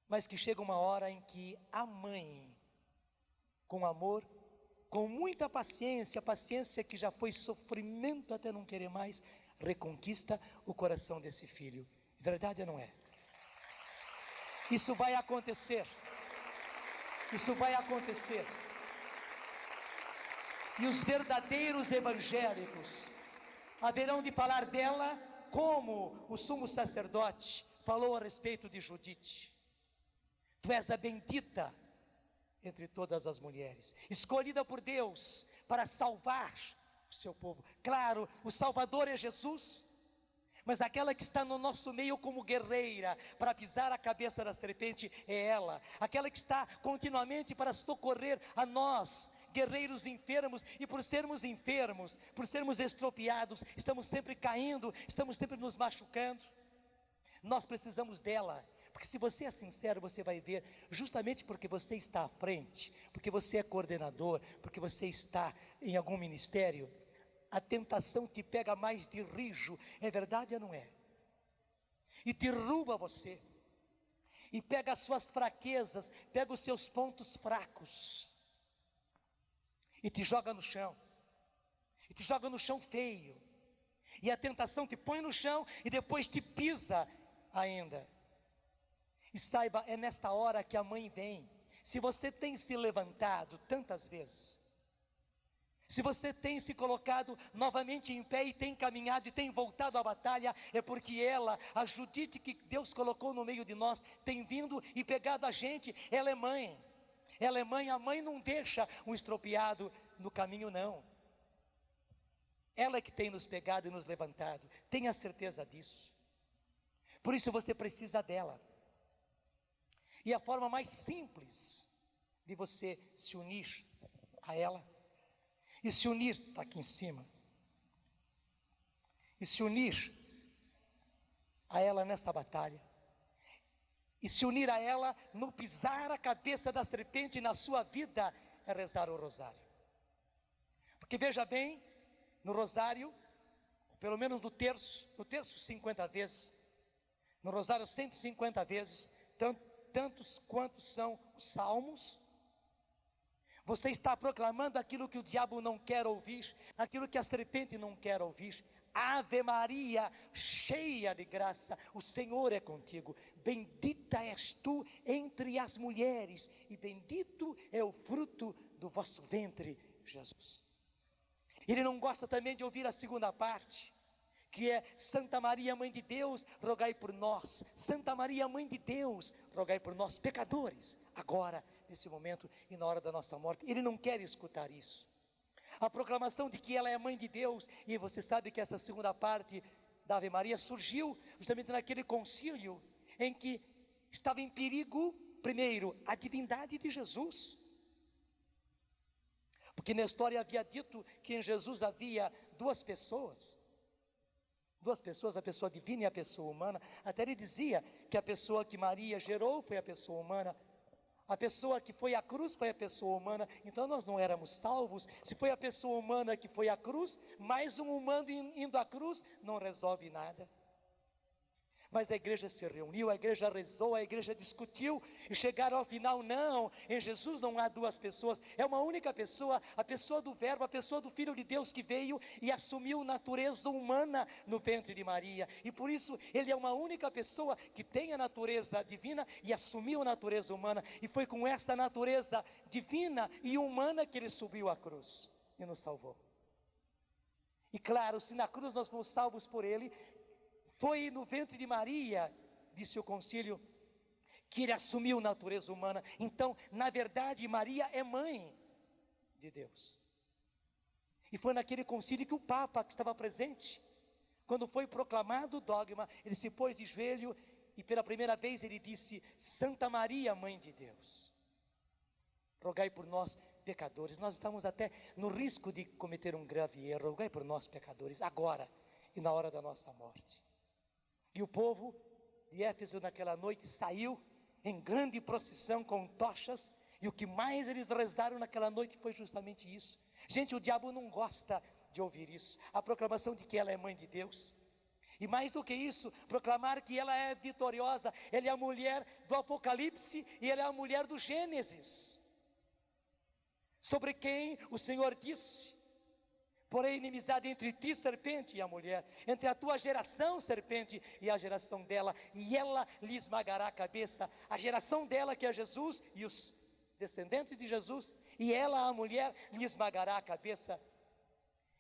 Mas que chega uma hora em que a mãe, com amor, com muita paciência, paciência que já foi sofrimento até não querer mais, reconquista o coração desse filho. Verdade ou não é? Isso vai acontecer. Isso vai acontecer. E os verdadeiros evangélicos haverão de falar dela como o sumo sacerdote falou a respeito de Judite. Tu és a bendita entre todas as mulheres, escolhida por Deus para salvar o seu povo. Claro, o Salvador é Jesus, mas aquela que está no nosso meio como guerreira para pisar a cabeça da serpente é ela. Aquela que está continuamente para socorrer a nós, guerreiros enfermos, e por sermos enfermos, por sermos estropiados, estamos sempre caindo, estamos sempre nos machucando. Nós precisamos dela. Porque se você é sincero, você vai ver, justamente porque você está à frente, porque você é coordenador, porque você está em algum ministério, a tentação te pega mais de rijo, é verdade ou não é? E derruba você, e pega as suas fraquezas, pega os seus pontos fracos, e te joga no chão, e te joga no chão feio, e a tentação te põe no chão, e depois te pisa ainda. E saiba, é nesta hora que a mãe vem. Se você tem se levantado tantas vezes, se você tem se colocado novamente em pé e tem caminhado e tem voltado à batalha, é porque ela, a Judite que Deus colocou no meio de nós, tem vindo e pegado a gente. Ela é mãe, ela é mãe. A mãe não deixa um estropiado no caminho, não. Ela é que tem nos pegado e nos levantado, tenha certeza disso. Por isso você precisa dela. E a forma mais simples de você se unir a ela, e se unir, está aqui em cima, e se unir a ela nessa batalha, e se unir a ela no pisar a cabeça da serpente na sua vida, é rezar o rosário. Porque veja bem, no rosário, pelo menos no terço 50 vezes, no rosário 150 vezes, tantos quantos são os salmos, você está proclamando aquilo que o diabo não quer ouvir, aquilo que a serpente não quer ouvir. Ave Maria, cheia de graça, o Senhor é contigo, bendita és tu entre as mulheres, e bendito é o fruto do vosso ventre, Jesus. Ele não gosta também de ouvir a segunda parte, que é: Santa Maria, Mãe de Deus, rogai por nós. Santa Maria, Mãe de Deus, rogai por nós, pecadores, agora, nesse momento e na hora da nossa morte. Ele não quer escutar isso. A proclamação de que ela é Mãe de Deus, e você sabe que essa segunda parte da Ave Maria surgiu justamente naquele concílio, em que estava em perigo, primeiro, a divindade de Jesus. Porque Nestor havia dito que em Jesus havia duas pessoas, a pessoa divina e a pessoa humana. Até ele dizia que a pessoa que Maria gerou foi a pessoa humana, a pessoa que foi à cruz foi a pessoa humana. Então nós não éramos salvos. Se foi a pessoa humana que foi à cruz, mais um humano indo à cruz não resolve nada. Mas a igreja se reuniu, a igreja rezou, a igreja discutiu, e chegaram ao final: não, em Jesus não há duas pessoas, é uma única pessoa, a pessoa do Verbo, a pessoa do Filho de Deus, que veio e assumiu natureza humana no ventre de Maria, e por isso ele é uma única pessoa que tem a natureza divina e assumiu a natureza humana, e foi com essa natureza divina e humana que ele subiu à cruz e nos salvou. E claro, se na cruz nós fomos salvos por ele, Foi no ventre de Maria, disse o concílio, que ele assumiu natureza humana. Então, na verdade, Maria é mãe de Deus. E foi naquele concílio que o Papa, que estava presente, quando foi proclamado o dogma, ele se pôs de joelho e pela primeira vez ele disse: Santa Maria, Mãe de Deus, rogai por nós pecadores. Nós estamos até no risco de cometer um grave erro. Rogai por nós pecadores, agora e na hora da nossa morte. E o povo de Éfeso naquela noite saiu em grande procissão com tochas, e o que mais eles rezaram naquela noite foi justamente isso. Gente, o diabo não gosta de ouvir isso, a proclamação de que ela é mãe de Deus. E mais do que isso, proclamar que ela é vitoriosa. Ela é a mulher do Apocalipse e ela é a mulher do Gênesis, sobre quem o Senhor disse: porém inimizade entre ti, serpente, e a mulher, entre a tua geração, serpente, e a geração dela, e ela lhe esmagará a cabeça. A geração dela, que é Jesus, e os descendentes de Jesus, e ela, a mulher, lhe esmagará a cabeça.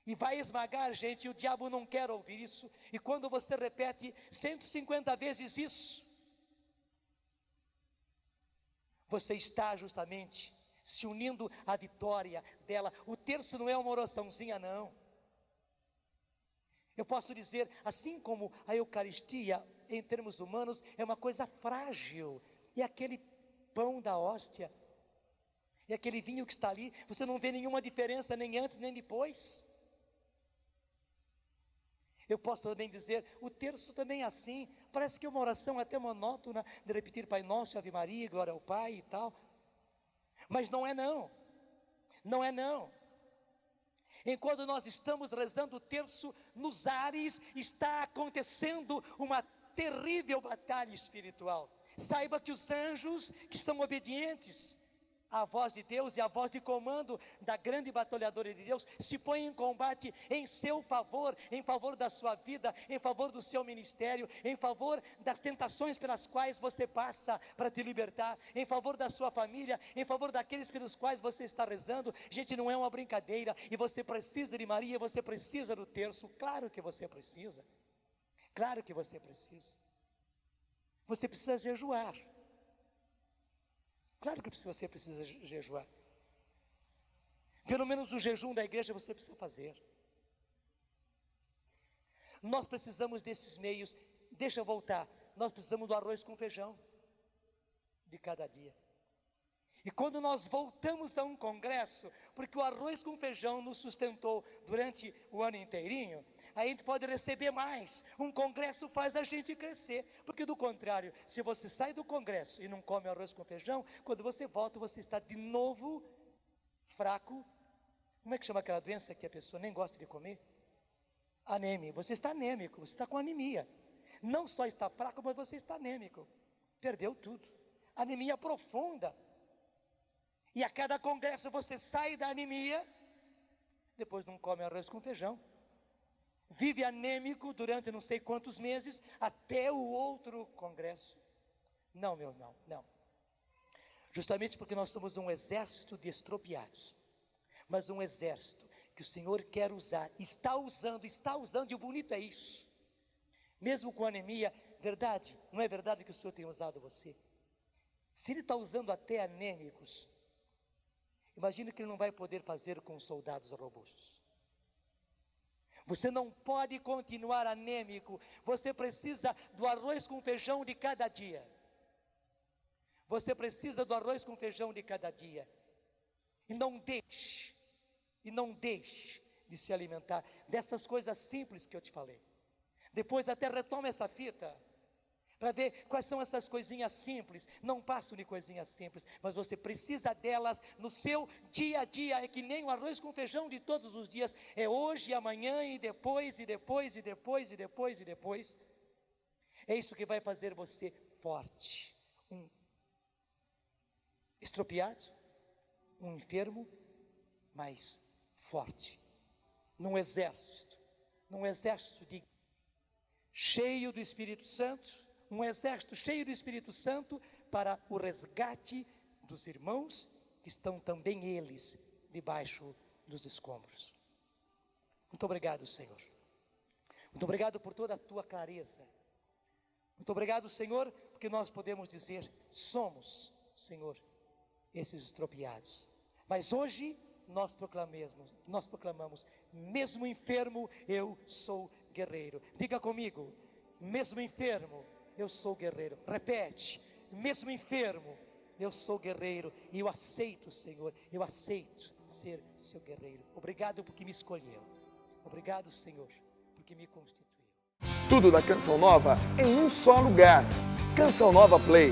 E vai esmagar, gente, e o diabo não quer ouvir isso. E quando você repete 150 vezes isso, você está justamente se unindo à vitória dela. O terço não é uma oraçãozinha, não. Eu posso dizer, assim como a Eucaristia, em termos humanos, é uma coisa frágil, e aquele pão da hóstia, e aquele vinho que está ali, você não vê nenhuma diferença, nem antes nem depois. Eu posso também dizer, o terço também é assim, parece que é uma oração até monótona, de repetir Pai Nosso, Ave Maria, Glória ao Pai e tal. Mas não é não, não é não. Enquanto nós estamos rezando o terço, nos ares está acontecendo uma terrível batalha espiritual. Saiba que os anjos que estão obedientes à voz de Deus e à voz de comando da grande batalhadora de Deus, se põem em combate em seu favor, em favor da sua vida, em favor do seu ministério, em favor das tentações pelas quais você passa para te libertar, em favor da sua família, em favor daqueles pelos quais você está rezando. Gente, não é uma brincadeira, e você precisa de Maria, você precisa do terço, claro que você precisa, claro que você precisa. Você precisa jejuar. Claro que você precisa jejuar. Pelo menos o jejum da igreja você precisa fazer. Nós precisamos desses meios. Deixa eu voltar. Nós precisamos do arroz com feijão de cada dia. E quando nós voltamos a um congresso, porque o arroz com feijão nos sustentou durante o ano inteirinho, a gente pode receber mais. Um congresso faz a gente crescer, porque do contrário, se você sai do congresso e não come arroz com feijão, quando você volta, você está de novo fraco. Como é que chama aquela doença que a pessoa nem gosta de comer? Anêmia. Você está anêmico, você está com anemia. Não só está fraco, mas você está anêmico. Perdeu tudo. Anemia profunda. E a cada congresso você sai da anemia, depois não come arroz com feijão, vive anêmico durante não sei quantos meses, até o outro congresso. Não, meu irmão, não. Justamente porque nós somos um exército de estropiados, mas um exército que o Senhor quer usar, está usando, e o bonito é isso. Mesmo com anemia, verdade, não é verdade que o Senhor tem usado você? Se Ele está usando até anêmicos, imagina que Ele não vai poder fazer com soldados robustos. Você não pode continuar anêmico. Você precisa do arroz com feijão de cada dia. Você precisa do arroz com feijão de cada dia. E não deixe de se alimentar dessas coisas simples que eu te falei. Depois até retoma essa fita, para ver quais são essas coisinhas simples. Não passo de coisinhas simples, mas você precisa delas no seu dia a dia. É que nem o arroz com feijão de todos os dias. É hoje, amanhã e depois, e depois, e depois, e depois, e depois. É isso que vai fazer você forte. Um estropiado, um enfermo, mas forte. Num exército cheio do Espírito Santo, um exército cheio do Espírito Santo para o resgate dos irmãos que estão também eles debaixo dos escombros. Muito obrigado, Senhor. Muito obrigado por toda a tua clareza. Muito obrigado, Senhor, porque nós podemos dizer: somos, Senhor, esses estropiados. Mas hoje nós proclamamos, mesmo enfermo, eu sou guerreiro. Diga comigo: mesmo enfermo, eu sou guerreiro. Repete: mesmo enfermo, eu sou guerreiro. E eu aceito, Senhor, eu aceito ser seu guerreiro. Obrigado porque me escolheu. Obrigado, Senhor, porque me constituiu. Tudo da Canção Nova em um só lugar. Canção Nova Play.